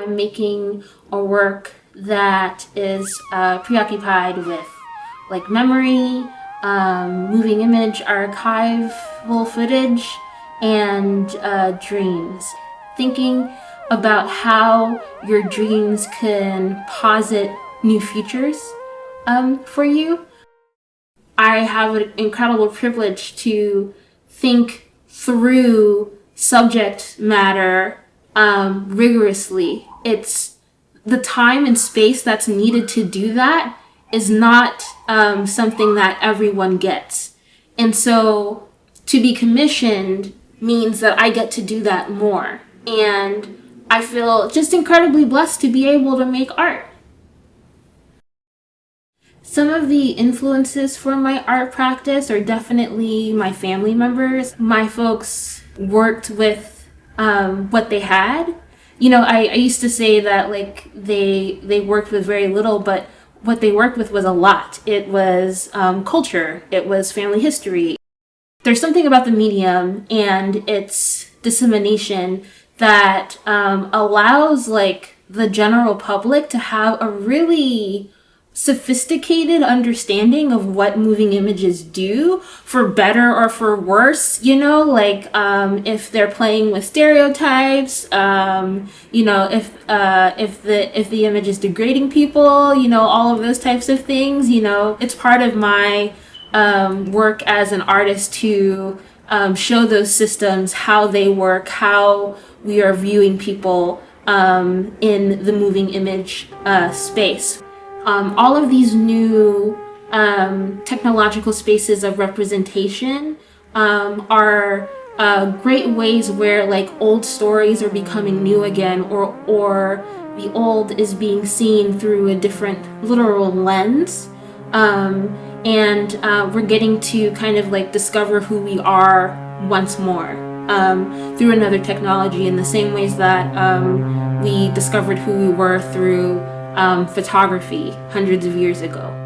I'm making a work that is preoccupied with like memory, moving image, archival footage, and dreams. Thinking about how your dreams can posit new futures for you. I have an incredible privilege to think through subject matter rigorously. It's the time and space that's needed to do that is not something that everyone gets. And so to be commissioned means that I get to do that more. And I feel just incredibly blessed to be able to make art. Some of the influences for my art practice are definitely my family members. My folks worked with what they had. You know, I used to say that like they worked with very little, but what they worked with was a lot. It was culture. It was family history. There's something about the medium and its dissemination that allows like the general public to have a really sophisticated understanding of what moving images do, for better or for worse, you know, like if they're playing with stereotypes, you know, if the image is degrading people, you know, all of those types of things. You know, it's part of my work as an artist to show those systems, how they work, how we are viewing people in the moving image space. All of these new technological spaces of representation are great ways where like old stories are becoming new again, or the old is being seen through a different literal lens. And we're getting to kind of like discover who we are once more through another technology, in the same ways that we discovered who we were through photography hundreds of years ago.